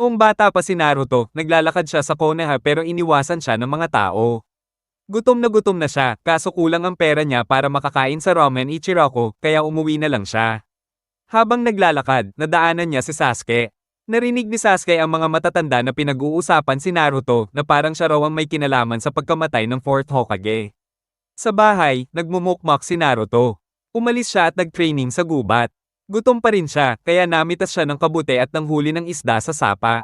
Noong bata pa si Naruto, naglalakad siya sa Konoha pero iniwasan siya ng mga tao. Gutom na siya, kaso kulang ang pera niya para makakain sa Ramen Ichiraku, kaya umuwi na lang siya. Habang naglalakad, nadaanan niya si Sasuke. Narinig ni Sasuke ang mga matatanda na pinag-uusapan si Naruto na parang siya raw ang may kinalaman sa pagkamatay ng 4th Hokage. Sa bahay, nagmumukmak si Naruto. Umalis siya at nag-training sa gubat. Gutom pa rin siya, kaya namitas siya ng kabute at nanghuli ng isda sa sapa.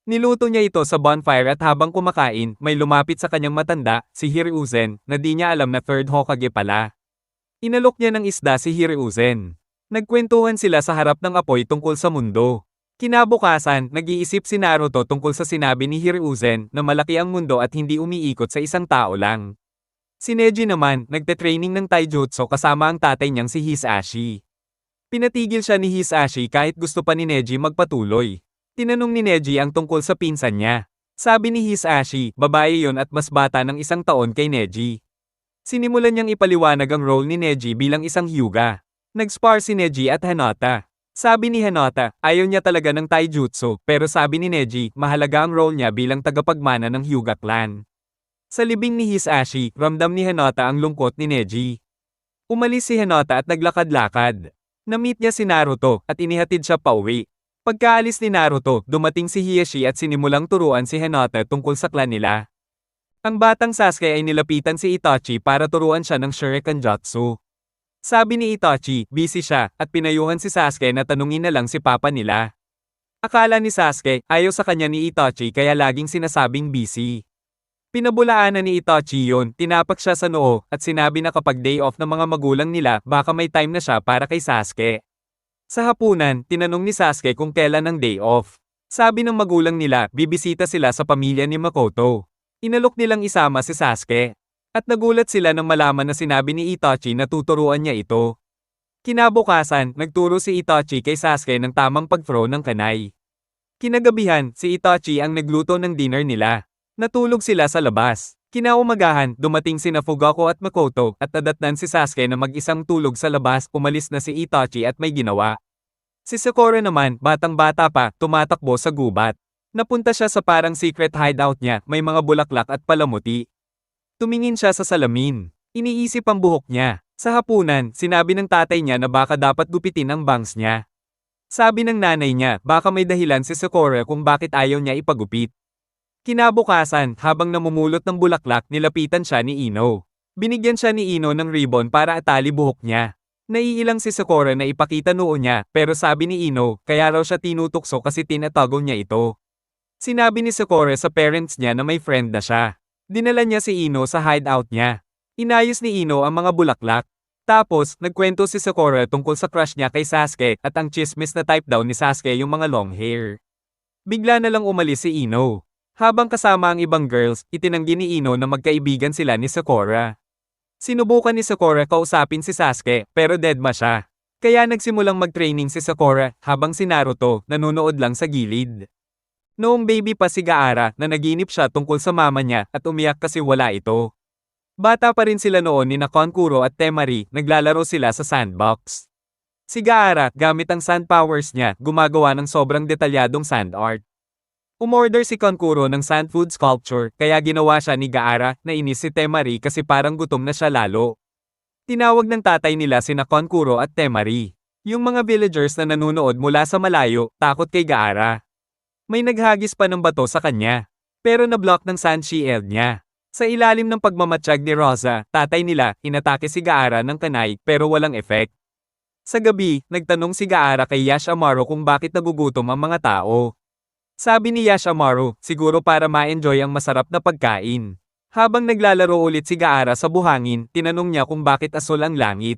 Niluto niya ito sa bonfire at habang kumakain, may lumapit sa kanyang matanda, si Hiruzen, na di niya alam na 3rd Hokage pala. Inalok niya ng isda si Hiruzen. Nagkwentuhan sila sa harap ng apoy tungkol sa mundo. Kinabukasan, nag-iisip si Naruto tungkol sa sinabi ni Hiruzen na malaki ang mundo at hindi umiikot sa isang tao lang. Si Neji naman, nagte-training ng taijutsu kasama ang tatay niyang si Hisashi. Pinatigil siya ni Hisashi kahit gusto pa ni Neji magpatuloy. Tinanong ni Neji ang tungkol sa pinsan niya. Sabi ni Hisashi, babae yon at mas bata ng 1 taon kay Neji. Sinimulan niyang ipaliwanag ang role ni Neji bilang isang hyuga. Nag-spar si Neji at Hinata. Sabi ni Hinata, ayaw niya talaga ng taijutsu, pero sabi ni Neji, mahalaga ang role niya bilang tagapagmana ng Hyuga clan. Sa libing ni Hisashi, ramdam ni Hinata ang lungkot ni Neji. Umalis si Hinata at naglakad-lakad. Na-meet niya si Naruto at inihatid siya pauwi. Pagkaalis ni Naruto, dumating si Hisashi at sinimulang turuan si Hinata tungkol sa clan nila. Ang batang Sasuke ay nilapitan si Itachi para turuan siya ng Shuriken Jutsu. Sabi ni Itachi, busy siya, at pinayuhan si Sasuke na tanungin na lang si papa nila. Akala ni Sasuke, ayaw sa kanya ni Itachi kaya laging sinasabing busy. Pinabulaanan ni Itachi yon, tinapak siya sa noo, at sinabi na kapag day off ng mga magulang nila, baka may time na siya para kay Sasuke. Sa hapunan, tinanong ni Sasuke kung kailan ang day off. Sabi ng magulang nila, bibisita sila sa pamilya ni Makoto. Inalok nilang isama si Sasuke. At nagulat sila nang malaman na sinabi ni Itachi na tuturuan niya ito. Kinabukasan, nagturo si Itachi kay Sasuke ng tamang pag-throw ng kanay. Kinagabihan, si Itachi ang nagluto ng dinner nila. Natulog sila sa labas. Kinaumagahan, dumating sina Fugaku at Makoto at nadatnan si Sasuke na mag-isang tulog sa labas, umalis na si Itachi at may ginawa. Si Sakura naman, batang-bata pa, tumatakbo sa gubat. Napunta siya sa parang secret hideout niya, may mga bulaklak at palamuti. Tumingin siya sa salamin. Iniisip ang buhok niya. Sa hapunan, sinabi ng tatay niya na baka dapat gupitin ang bangs niya. Sabi ng nanay niya, baka may dahilan si Sakura kung bakit ayaw niya ipagupit. Kinabukasan, habang namumulot ng bulaklak, nilapitan siya ni Ino. Binigyan siya ni Ino ng ribbon para atali buhok niya. Naiilang si Sakura na ipakita noo niya, pero sabi ni Ino, kaya raw siya tinutukso kasi tinatago niya ito. Sinabi ni Sakura sa parents niya na may friend na siya. Dinala niya si Ino sa hideout niya. Inayos ni Ino ang mga bulaklak. Tapos, nagkwento si Sakura tungkol sa crush niya kay Sasuke at ang chismis na type daw ni Sasuke yung mga long hair. Bigla na lang umalis si Ino. Habang kasama ang ibang girls, itinanggi ni Ino na magkaibigan sila ni Sakura. Sinubukan ni Sakura kausapin si Sasuke, pero deadma siya. Kaya nagsimulang mag-training si Sakura, habang si Naruto, nanonood lang sa gilid. Noong baby pa si Gaara, nanaginip siya tungkol sa mama niya at umiyak kasi wala ito. Bata pa rin sila noon ni Konkuro at Temari, naglalaro sila sa sandbox. Si Gaara, gamit ang sand powers niya, gumagawa ng sobrang detalyadong sand art. Umorder si Konkuro ng sand food sculpture, kaya ginawa siya ni Gaara, na inis si Temari kasi parang gutom na siya lalo. Tinawag ng tatay nila sina Konkuro at Temari. Yung mga villagers na nanunood mula sa malayo, takot kay Gaara. May naghagis pa ng bato sa kanya. Pero na-block ng sand shield niya. Sa ilalim ng pagmamatsyag ni Rosa, tatay nila, inatake si Gaara ng kanay pero walang effect. Sa gabi, nagtanong si Gaara kay Yashamaru kung bakit nagugutom ang mga tao. Sabi ni Yashamaru, siguro para ma-enjoy ang masarap na pagkain. Habang naglalaro ulit si Gaara sa buhangin, tinanong niya kung bakit asul ang langit.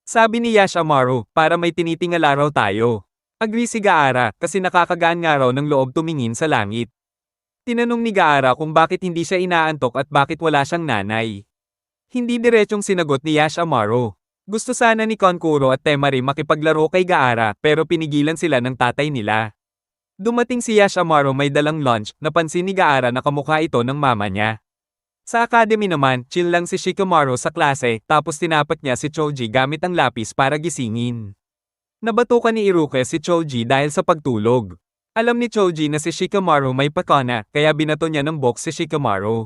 Sabi ni Yashamaru, para may tinitingala raw tayo. Agree si Gaara, kasi nakakagaan nga raw ng loob tumingin sa langit. Tinanong ni Gaara kung bakit hindi siya inaantok at bakit wala siyang nanay. Hindi diretsong sinagot ni Yashamaru. Gusto sana ni Konkuro at Temari makipaglaro kay Gaara pero pinigilan sila ng tatay nila. Dumating si Yashamaru may dalang lunch, napansin ni Gaara na kamukha ito ng mama niya. Sa academy naman, chill lang si Shikamaru sa klase tapos tinapat niya si Choji gamit ang lapis para gisingin. Nabatukan ni Iruka si Choji dahil sa pagtulog. Alam ni Choji na si Shikamaru may pakana, kaya binato niya ng box si Shikamaru.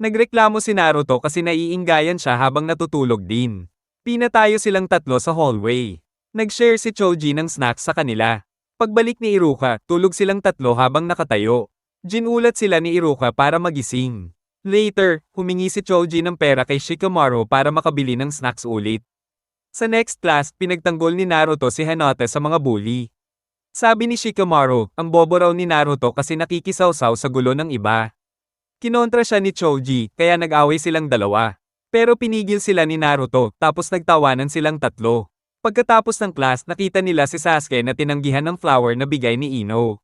Nagreklamo si Naruto kasi naiinggayan siya habang natutulog din. Pinatayo silang tatlo sa hallway. Nag-share si Choji ng snacks sa kanila. Pagbalik ni Iruka, tulog silang tatlo habang nakatayo. Ginulat sila ni Iruka para magising. Later, humingi si Choji ng pera kay Shikamaru para makabili ng snacks ulit. Sa next class, pinagtanggol ni Naruto si Hinata sa mga bully. Sabi ni Shikamaru, ang bobo raw ni Naruto kasi nakikisawsaw sa gulo ng iba. Kinontra siya ni Choji, kaya nag-away silang dalawa. Pero pinigil sila ni Naruto, tapos nagtawanan silang tatlo. Pagkatapos ng class, nakita nila si Sasuke na tinanggihan ng flower na bigay ni Ino.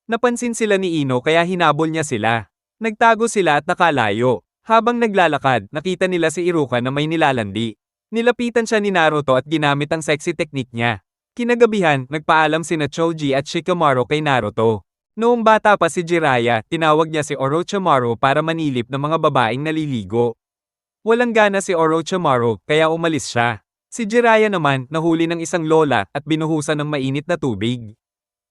Napansin sila ni Ino kaya hinabol niya sila. Nagtago sila at nakalayo. Habang naglalakad, nakita nila si Iruka na may nilalandi. Nilapitan siya ni Naruto at ginamit ang sexy technique niya. Kinagabihan, nagpaalam sina Choji at Shikamaru kay Naruto. Noong bata pa si Jiraiya, tinawag niya si Orochimaru para manilip ng mga babaeng naliligo. Walang gana si Orochimaru, kaya umalis siya. Si Jiraiya naman, nahuli ng isang lola at binuhusan ng mainit na tubig.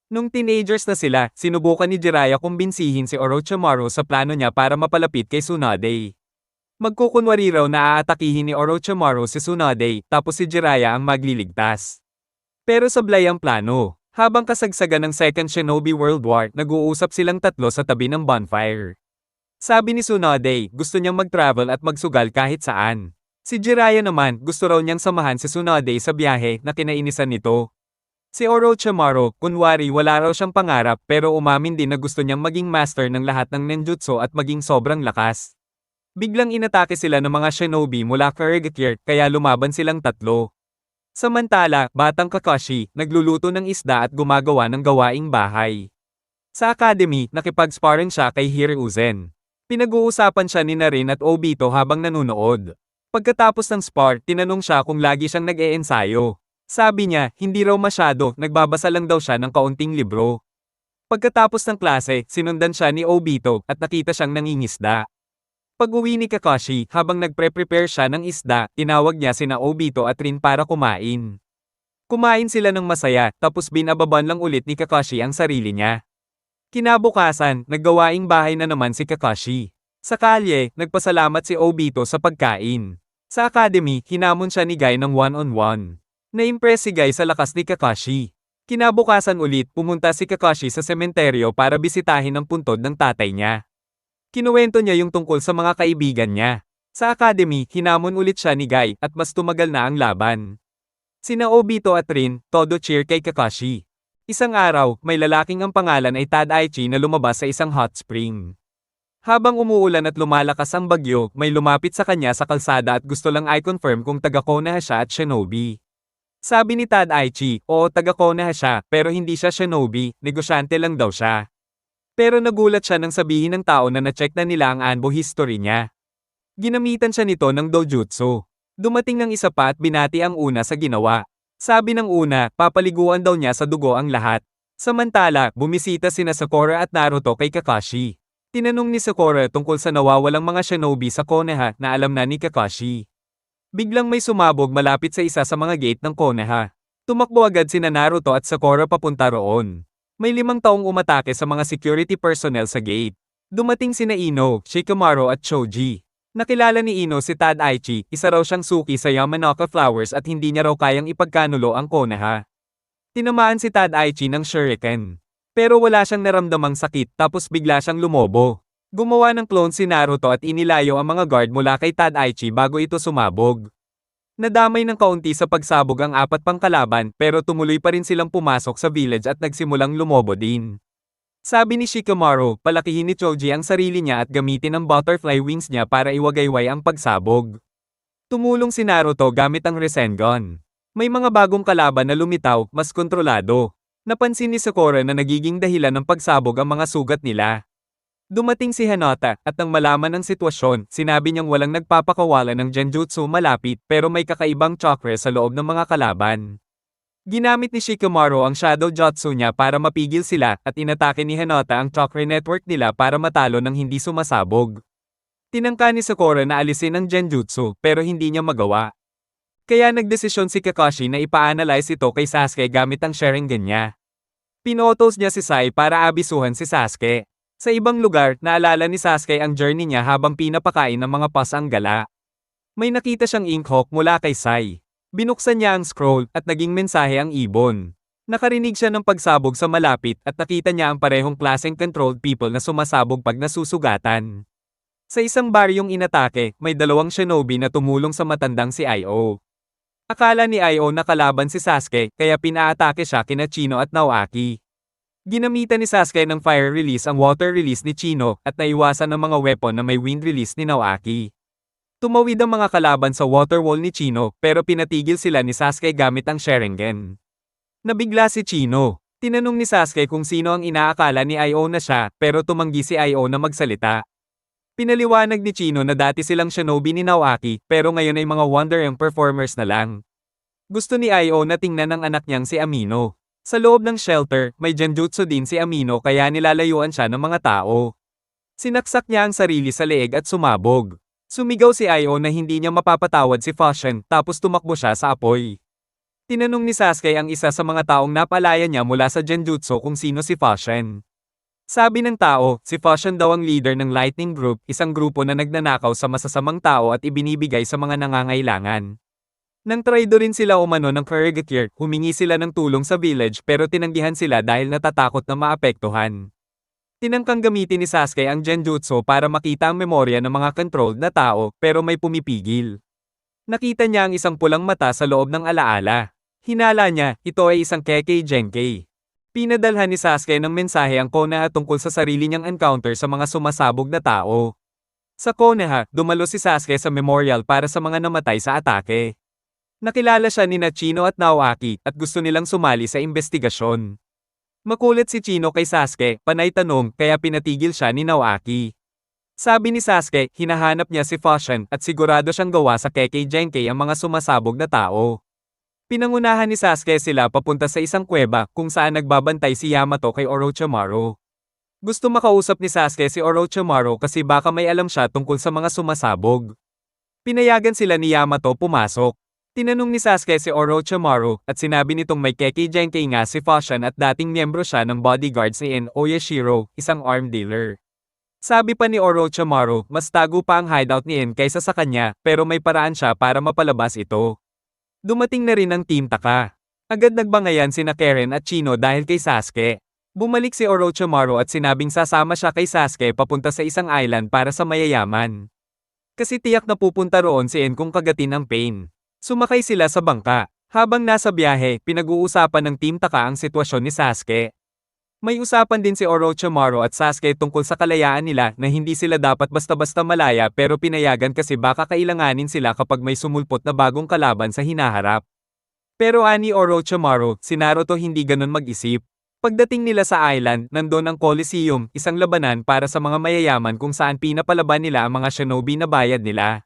Nung teenagers na sila, sinubukan ni Jiraiya kumbinsihin si Orochimaru sa plano niya para mapalapit kay Tsunade. Magkukunwari raw na aatakihin ni Orochimaru si Tsunade, tapos si Jiraiya ang magliligtas. Pero sablay ang plano. Habang kasagsagan ng Second Shinobi World War, nag-uusap silang tatlo sa tabi ng bonfire. Sabi ni Tsunade, gusto niyang mag-travel at magsugal kahit saan. Si Jiraiya naman, gusto raw niyang samahan si Tsunade sa biyahe na kinainisan nito. Si Orochimaru, kunwari wala raw siyang pangarap pero umamin din na gusto niyang maging master ng lahat ng ninjutsu at maging sobrang lakas. Biglang inatake sila ng mga shinobi mula Karagakir kaya lumaban silang tatlo. Samantala, batang Kakashi, nagluluto ng isda at gumagawa ng gawaing bahay. Sa academy, nakipag-sparring siya kay Hiruzen. Pinag-uusapan siya ni Narin at Obito habang nanunood. Pagkatapos ng spar, tinanong siya kung lagi siyang nag-e-ensayo. Sabi niya, hindi raw masyado, nagbabasa lang daw siya ng kaunting libro. Pagkatapos ng klase, sinundan siya ni Obito at nakita siyang nangingisda. Pag-uwi ni Kakashi, habang nagpre-prepare siya ng isda, tinawag niya sina Obito at Rin para kumain. Kumain sila ng masaya, tapos binababan lang ulit ni Kakashi ang sarili niya. Kinabukasan, naggawaing bahay na naman si Kakashi. Sa kalye, nagpasalamat si Obito sa pagkain. Sa academy, hinamon siya ni Guy ng one-on-one. Na-impress si Guy sa lakas ni Kakashi. Kinabukasan ulit, pumunta si Kakashi sa sementeryo para bisitahin ang puntod ng tatay niya. Kinuwento niya yung tungkol sa mga kaibigan niya. Sa academy, hinamon ulit siya ni Guy at mas tumagal na ang laban. Sina Obito at Rin, todo cheer kay Kakashi. Isang araw, may lalaking ang pangalan ay Tadaichi na lumabas sa isang hot spring. Habang umuulan at lumalakas ang bagyo, may lumapit sa kanya sa kalsada at gusto lang i-confirm kung taga-Konoha siya at shinobi. Sabi ni Tadaichi, oo taga-Konoha siya, pero hindi siya shinobi, negosyante lang daw siya. Pero nagulat siya nang sabihin ng tao na na-check na nila ang Anbo history niya. Ginamitan siya nito ng dojutsu. Dumating ng isa pa at binati ang una sa ginawa. Sabi ng una, papaliguan daw niya sa dugo ang lahat. Samantala, bumisita sina Sakura at Naruto kay Kakashi. Tinanong ni Sakura tungkol sa nawawalang mga shinobi sa Konoha na alam na ni Kakashi. Biglang may sumabog malapit sa isa sa mga gate ng Konoha. Tumakbo agad sina Naruto at Sakura papunta roon. May 5 taong umatake sa mga security personnel sa gate. Dumating sina Ino, Shikamaru at Choji. Nakilala ni Ino si Tadaichi, isa raw siyang suki sa Yamanaka Flowers at hindi niya raw kayang ipagkanulo ang Konoha. Tinamaan si Tadaichi ng shuriken. Pero wala siyang naramdamang sakit tapos bigla siyang lumobo. Gumawa ng clone si Naruto at inilayo ang mga guard mula kay Tadaichi bago ito sumabog. Nadamay ng kaunti sa pagsabog ang 4 pang kalaban pero tumuloy pa rin silang pumasok sa village at nagsimulang lumobo din. Sabi ni Shikamaru, palakihin ni Choji ang sarili niya at gamitin ang butterfly wings niya para iwagayway ang pagsabog. Tumulong si Naruto gamit ang Rasengan. May mga bagong kalaban na lumitaw, mas kontrolado. Napansin ni Sakura na nagiging dahilan ng pagsabog ang mga sugat nila. Dumating si Hinata, at nang malaman ng sitwasyon, sinabi niyang walang nagpapakawala ng genjutsu malapit pero may kakaibang chakra sa loob ng mga kalaban. Ginamit ni Shikamaru ang shadow jutsu niya para mapigil sila at inatake ni Hinata ang chakra network nila para matalo ng hindi sumasabog. Tinangka ni Sakura na alisin ang genjutsu pero hindi niya magawa. Kaya nagdesisyon si Kakashi na ipa-analyze ito kay Sasuke gamit ang Sharingan niya. Pinotos niya si Sai para abisuhan si Sasuke. Sa ibang lugar, naalala ni Sasuke ang journey niya habang pinapakain ng mga pas ang gala. May nakita siyang inkhok mula kay Sai. Binuksan niya ang scroll at naging mensahe ang ibon. Nakarinig siya ng pagsabog sa malapit at nakita niya ang parehong klaseng controlled people na sumasabog pag nasusugatan. Sa isang baryong inatake, may dalawang shinobi na tumulong sa matandang si Io. Akala ni Io na kalaban si Sasuke, kaya pinaatake siya kina Chino at Naoaki. Ginamitan ni Sasuke ng fire release ang water release ni Chino at naiwasan ang mga weapon na may wind release ni Naoaki. Tumawid ang mga kalaban sa water wall ni Chino pero pinatigil sila ni Sasuke gamit ang Sharingan. Nabigla si Chino. Tinanong ni Sasuke kung sino ang inaakala ni Io na siya pero tumanggi si Io na magsalita. Pinaliwanag ni Chino na dati silang shinobi ni Naoaki pero ngayon ay mga Wonder Young performers na lang. Gusto ni Io na tingnan ang anak niyang si Amino. Sa loob ng shelter, may genjutsu din si Amino kaya nilalayuan siya ng mga tao. Sinaksak niya ang sarili sa leeg at sumabog. Sumigaw si Io na hindi niya mapapatawad si Fashion tapos tumakbo siya sa apoy. Tinanong ni Sasuke ang isa sa mga taong napalaya niya mula sa genjutsu kung sino si Fashion. Sabi ng tao, si Fashion daw ang leader ng Lightning Group, isang grupo na nagnanakaw sa masasamang tao at ibinibigay sa mga nangangailangan. Nang traidorin sila umano ng Kurogakure, humingi sila ng tulong sa village pero tinanggihan sila dahil natatakot na maapektuhan. Tinangkang gamitin ni Sasuke ang genjutsu para makita ang memorya ng mga controlled na tao pero may pumipigil. Nakita niya ang isang pulang mata sa loob ng alaala. Hinala niya, ito ay isang Kekkei Genkei. Pinadalhan ni Sasuke ng mensahe ang Konoha tungkol sa sarili niyang encounter sa mga sumasabog na tao. Sa Konoha, dumalo si Sasuke sa memorial para sa mga namatay sa atake. Nakilala siya ni Chino at Naoaki at gusto nilang sumali sa investigasyon. Makulit si Chino kay Sasuke, panay tanong, kaya pinatigil siya ni Naoaki. Sabi ni Sasuke, hinahanap niya si Fashion at sigurado siyang gawa sa Kekkei Genkei ang mga sumasabog na tao. Pinangunahan ni Sasuke sila papunta sa isang kuweba kung saan nagbabantay si Yamato kay Orochimaru. Gusto makausap ni Sasuke si Orochimaru kasi baka may alam siya tungkol sa mga sumasabog. Pinayagan sila ni Yamato pumasok. Tinanong ni Sasuke si Orochimaru at sinabi nitong may Kekkei Genkei nga si Fashion at dating miyembro siya ng bodyguards ni Oyashiro, isang arm dealer. Sabi pa ni Orochimaru, mas tago pa ang hideout ni kaysa sa kanya pero may paraan siya para mapalabas ito. Dumating na rin ang Team Taka. Agad nagbangayan sina Karen at Chino dahil kay Sasuke. Bumalik si Orochimaru at sinabing sasama siya kay Sasuke papunta sa isang island para sa mayayaman. Kasi tiyak na pupunta roon si kung kagatin ang pain. Sumakay sila sa bangka. Habang nasa biyahe, pinag-uusapan ng Team Taka ang sitwasyon ni Sasuke. May usapan din si Orochimaru at Sasuke tungkol sa kalayaan nila na hindi sila dapat basta-basta malaya pero pinayagan kasi baka kailanganin sila kapag may sumulpot na bagong kalaban sa hinaharap. Pero ani Orochimaru, si Naruto hindi ganun mag-isip. Pagdating nila sa island, nandun ang Coliseum, isang labanan para sa mga mayayaman kung saan pinapalaban nila ang mga shinobi na bayad nila.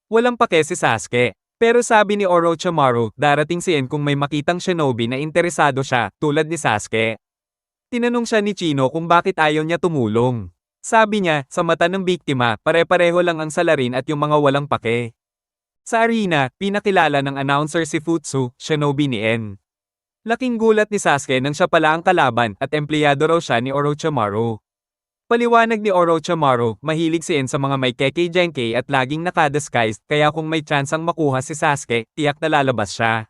Walang pake si Sasuke. Pero sabi ni Orochimaru, darating si kung may makitang shinobi na interesado siya, tulad ni Sasuke. Tinanong siya ni Chino kung bakit ayaw niya tumulong. Sabi niya, sa mata ng biktima, pare-pareho lang ang salarin at yung mga walang pake. Sa arena, pinakilala ng announcer si Futsu, shinobi ni Laking gulat ni Sasuke nang siya pala ang kalaban at empleyado raw siya ni Orochimaru. Paliwanag ni Orochimaru, mahilig si sa mga may Kekkei Genkei at laging naka-disguised kaya kung may tsansang makuha si Sasuke, tiyak na lalabas siya.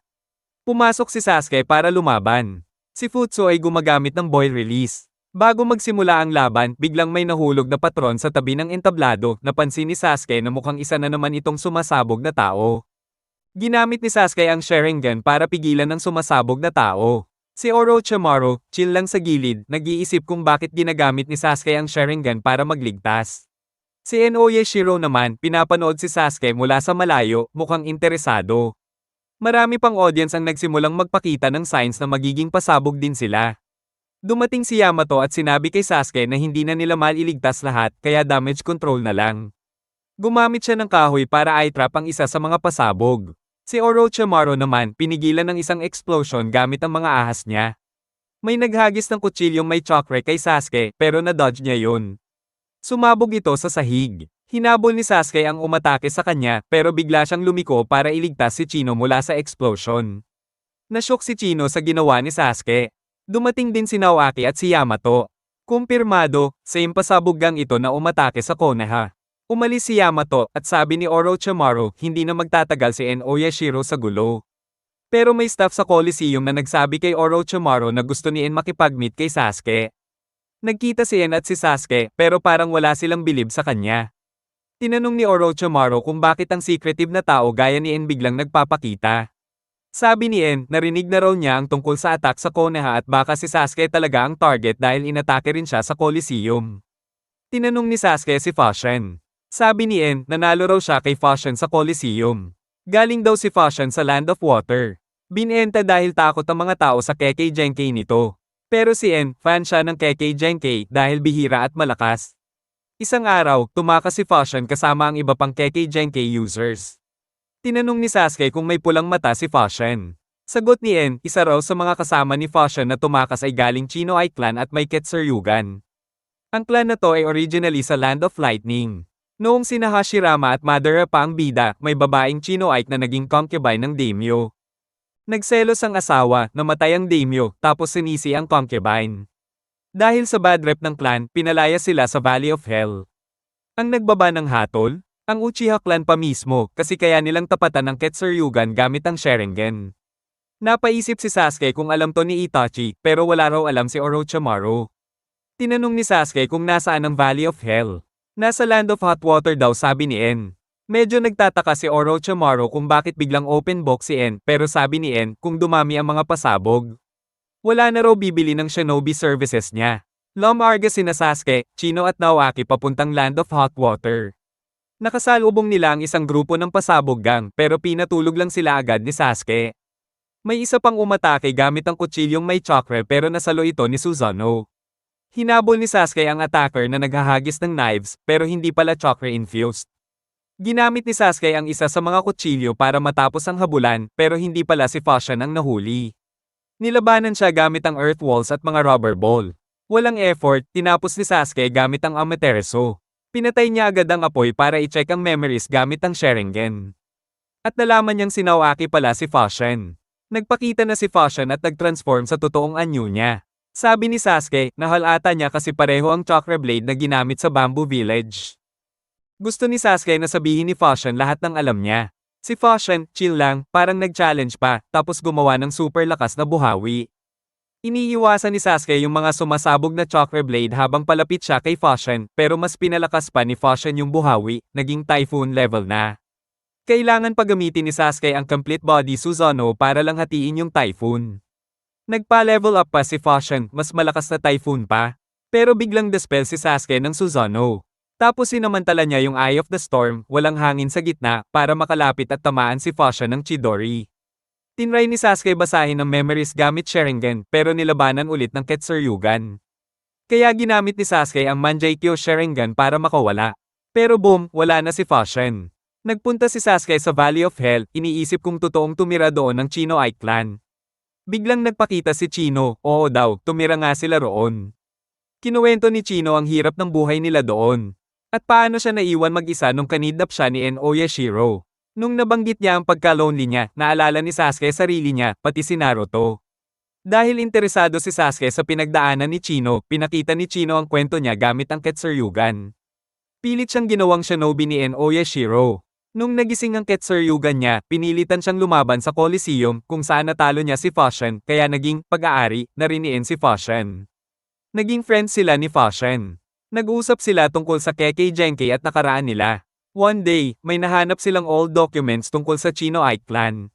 Pumasok si Sasuke para lumaban. Si Futsu ay gumagamit ng boil release. Bago magsimula ang laban, biglang may nahulog na patron sa tabi ng entablado, napansin ni Sasuke na mukhang isa na naman itong sumasabog na tao. Ginamit ni Sasuke ang Sharingan para pigilan ng sumasabog na tao. Si Orochimaru, chill lang sa gilid, nag-iisip kung bakit ginagamit ni Sasuke ang Sharingan para magligtas. Si Oyashiro naman, pinapanood si Sasuke mula sa malayo, mukhang interesado. Marami pang audience ang nagsimulang magpakita ng signs na magiging pasabog din sila. Dumating si Yamato at sinabi kay Sasuke na hindi na nila mailigtas lahat kaya damage control na lang. Gumamit siya ng kahoy para i-trap ang isa sa mga pasabog. Si Orochimaru naman, pinigilan ng isang explosion gamit ang mga ahas niya. May naghagis ng kutsilyong may chakra kay Sasuke pero na-dodge niya yun. Sumabog ito sa sahig. Hinabol ni Sasuke ang umatake sa kanya pero bigla siyang lumiko para iligtas si Chino mula sa explosion. Nasyok si Chino sa ginawa ni Sasuke. Dumating din si Naoaki at si Yamato. Kumpirmado, same pasabog gang ito na umatake sa Konoha. Umalis si Yamato at sabi ni Orochimaru hindi na magtatagal si En Oyashiro sa gulo. Pero may staff sa Coliseum na nagsabi kay Orochimaru na gusto ni En makipag-meet kay Sasuke. Nagkita si En at si Sasuke pero parang wala silang bilib sa kanya. Tinanong ni Orochimaru kung bakit ang secretive na tao gaya ni En biglang nagpapakita. Sabi ni En, narinig na raw niya ang tungkol sa attack sa Konoha at baka si Sasuke talaga ang target dahil inatake rin siya sa Coliseum. Tinanong ni Sasuke si Fashion. Sabi ni En, nanalo raw siya kay Fashion sa Coliseum. Galing daw si Fashion sa Land of Water. Binenta dahil takot ang mga tao sa Kekkei Genkei nito. Pero si En, fan siya ng Kekkei Genkei dahil bihira at malakas. Isang araw, tumakas si Fashion kasama ang iba pang Kekkei Genkei users. Tinanong ni Sasuke kung may pulang mata si Fashion. Sagot ni En, isa raw sa mga kasama ni Fashion na tumakas ay galing Chino-ai clan at may Ketsuryugan. Ang clan na to ay originally sa Land of Lightning. Noong sina Hashirama at Madara pa ang bida, may babaeng Chino-ai na naging concubine ng daimyo. Nagselos ang asawa, namatay ang daimyo, tapos sinisi ang concubine. Dahil sa bad rep ng clan, pinalaya sila sa Valley of Hell. Ang nagbaba ng hatol? Ang Uchiha clan pa mismo, kasi kaya nilang tapatan ng Ketsuryugan gamit ang Sharingan. Napaisip si Sasuke kung alam to ni Itachi, pero wala raw alam si Orochimaru. Tinanong ni Sasuke kung nasaan ang Valley of Hell. Nasa Land of Hot Water daw sabi ni En. Medyo nagtataka si Orochimaru kung bakit biglang open box si En, pero sabi ni En kung dumami ang mga pasabog. Wala na raw bibili ng shinobi services niya. Lumarga sina Sasuke, Chino at Naoaki papuntang Land of Hot Water. Nakasalubong nila ang isang grupo ng pasabog gang pero pinatulog lang sila agad ni Sasuke. May isa pang umatake gamit ang kutsilyong may chakra pero nasalo ito ni Susanoo. Hinabol ni Sasuke ang attacker na naghahagis ng knives pero hindi pala chakra infused. Ginamit ni Sasuke ang isa sa mga kutsilyo para matapos ang habulan pero hindi pala si Fashion ang nahuli. Nilabanan siya gamit ang earth walls at mga rubber ball. Walang effort, tinapos ni Sasuke gamit ang Amaterasu. Pinatay niya agad ang apoy para i-check ang memories gamit ang Sharingan. At nalaman niyang si Naoaki pala si Fashion. Nagpakita na si Fashion at nag-transform sa totoong anyo niya. Sabi ni Sasuke, nahalata niya kasi pareho ang chakra blade na ginamit sa Bamboo Village. Gusto ni Sasuke na sabihin ni Fashion lahat ng alam niya. Si Fashion, chill lang, parang nag-challenge pa, tapos gumawa ng super lakas na buhawi. Iniiwasan ni Sasuke yung mga sumasabog na chakra blade habang palapit siya kay Fashion, pero mas pinalakas pa ni Fashion yung buhawi, naging typhoon level na. Kailangan pagamitin ni Sasuke ang complete body Susanoo para lang hatiin yung typhoon. Nagpa-level up pa si Fashion, mas malakas na typhoon pa. Pero biglang dispel si Sasuke ng Susanoo. Tapos sinamantala niya yung Eye of the Storm, walang hangin sa gitna, para makalapit at tamaan si Fashion ng Chidori. Tinry ni Sasuke basahin ang memories gamit Sharingan, pero nilabanan ulit ng Ketsuryugan. Kaya ginamit ni Sasuke ang Mangekyou Sharingan para makawala. Pero boom, wala na si Fashion. Nagpunta si Sasuke sa Valley of Hell, iniisip kung totoong tumira doon ng Chino-ai clan. Biglang nagpakita si Chino, oo daw, tumira nga sila roon. Kinuwento ni Chino ang hirap ng buhay nila doon. At paano siya naiwan mag-isa nung kanidnap siya ni En Oyashiro. Nung nabanggit niya ang pagka-lonely niya, naalala ni Sasuke sarili niya, pati si Naruto. Dahil interesado si Sasuke sa pinagdaanan ni Chino, pinakita ni Chino ang kwento niya gamit ang Ketsuryugan. Pilit siyang ginawang shinobi ni En Oyashiro. Nung nagising ang Ketsuryugan niya, pinilitan siyang lumaban sa Coliseum kung saan natalo niya si Fashion, kaya naging pag-aari na rin ni En si Fashion. Naging friends sila ni Fashion. Nag-usap sila tungkol sa Kekkei Genkei at nakaraan nila. One day, may nahanap silang old documents tungkol sa Chino-ai clan.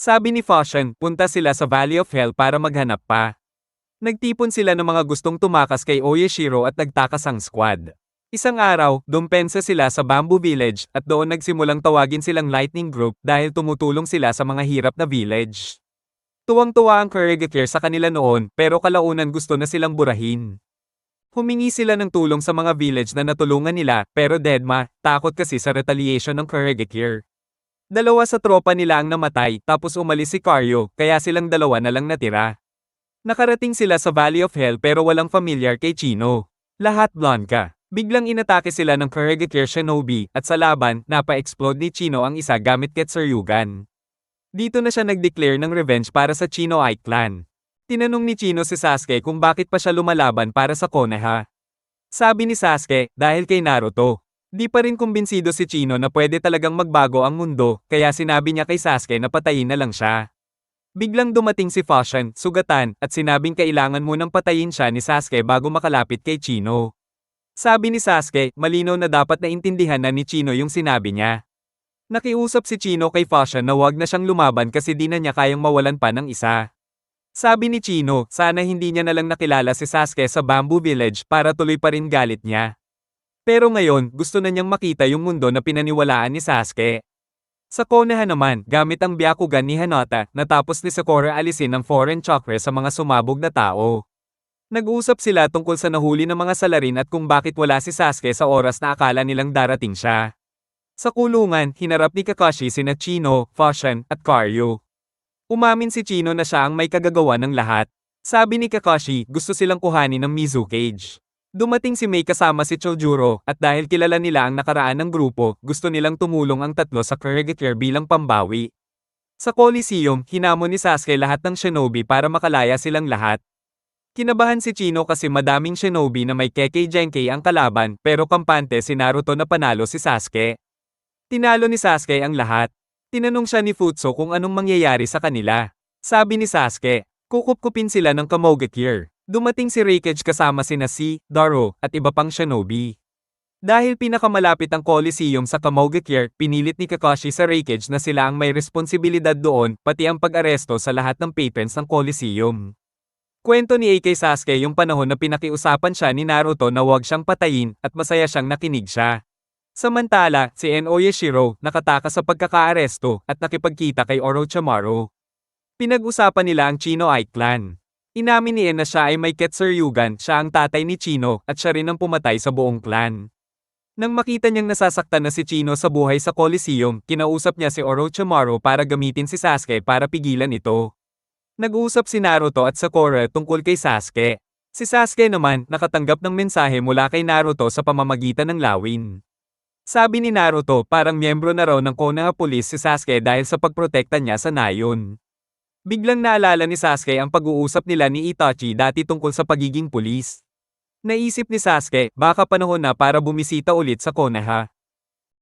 Sabi ni Fashion, punta sila sa Valley of Hell para maghanap pa. Nagtipon sila ng mga gustong tumakas kay Oyashiro at nagtakas ang squad. Isang araw, dumpensa sila sa Bamboo Village at doon nagsimulang tawagin silang Lightning Group dahil tumutulong sila sa mga hirap na village. Tuwang-tuwa ang Kurogakure sa kanila noon pero kalaunan gusto na silang burahin. Humingi sila ng tulong sa mga village na natulungan nila, pero deadma, takot kasi sa retaliation ng Kurogakure. Dalawa sa tropa nila ang namatay, tapos umalis si Karyo, kaya silang dalawa na lang natira. Nakarating sila sa Valley of Hell pero walang familiar kay Chino. Lahat Blanca. Biglang inatake sila ng Kurogakure Shinobi, at sa laban, napa-explode ni Chino ang isa gamit Ketsuryugan. Dito na siya nag-declare ng revenge para sa Chino-ai clan. Tinanong ni Chino si Sasuke kung bakit pa siya lumalaban para sa Konoha. Sabi ni Sasuke, dahil kay Naruto. Di pa rin kumbinsido si Chino na pwede talagang magbago ang mundo, kaya sinabi niya kay Sasuke na patayin na lang siya. Biglang dumating si Fashion, sugatan, at sinabing kailangan munang patayin siya ni Sasuke bago makalapit kay Chino. Sabi ni Sasuke, malinaw na dapat naintindihan na ni Chino yung sinabi niya. Nakiusap si Chino kay Fashion na wag na siyang lumaban kasi di na niya kayang mawalan pa ng isa. Sabi ni Chino, sana hindi niya nalang nakilala si Sasuke sa Bamboo Village para tuloy pa rin galit niya. Pero ngayon, gusto na niyang makita yung mundo na pinaniwalaan ni Sasuke. Sa Konoha naman, gamit ang Byakugan ni Hinata, natapos ni Sakura alisin ang foreign chakra sa mga sumabog na tao. Nag-usap sila tungkol sa nahuli ng mga salarin at kung bakit wala si Sasuke sa oras na akala nilang darating siya. Sa kulungan, hinarap ni Kakashi sina Chino, Fashion, at Karyu. Umamin si Chino na siya ang may kagagawa ng lahat. Sabi ni Kakashi, gusto silang kuhanin ng Mizukage. Dumating si Mei kasama si Chojuro, at dahil kilala nila ang nakaraan ng grupo, gusto nilang tumulong ang tatlo sa Kurogekure bilang pambawi. Sa Coliseum, hinamon ni Sasuke lahat ng shinobi para makalaya silang lahat. Kinabahan si Chino kasi madaming shinobi na may Kekkei Genkei ang kalaban, pero kampante si Naruto na panalo si Sasuke. Tinalo ni Sasuke ang lahat. Tinanong siya ni Futsu kung anong mangyayari sa kanila. Sabi ni Sasuke, kukupkupin sila ng Kamogakure. Dumating si Raikage kasama sina Si, Daro, at iba pang shinobi. Dahil pinakamalapit ang Coliseum sa Kamogakure, pinilit ni Kakashi sa Raikage na sila ang may responsibilidad doon, pati ang pag-aresto sa lahat ng patrons ng Coliseum. Kwento ni AK Sasuke yung panahon na pinakiusapan siya ni Naruto na huwag siyang patayin, at masaya siyang nakinig siya. Samantala, si Inoue nakatakas sa pagkakaaresto at nakipagkita kay Orochimaru. Pinag-usapan nila ang Chino-ai clan. Inamin ni En na siya ay may Ketsuryugan, siya ang tatay ni Chino at siya rin ang pumatay sa buong clan. Nang makita niyang nasasaktan na si Chino sa buhay sa Coliseum, kinausap niya si Orochimaru para gamitin si Sasuke para pigilan ito. Nag-uusap si Naruto at Sakura tungkol kay Sasuke. Si Sasuke naman nakatanggap ng mensahe mula kay Naruto sa pamamagitan ng lawin. Sabi ni Naruto parang miyembro na raw ng Konoha Police si Sasuke dahil sa pagprotekta niya sa Nayon. Biglang naalala ni Sasuke ang pag-uusap nila ni Itachi dati tungkol sa pagiging pulis. Naisip ni Sasuke, baka panahon na para bumisita ulit sa Konoha.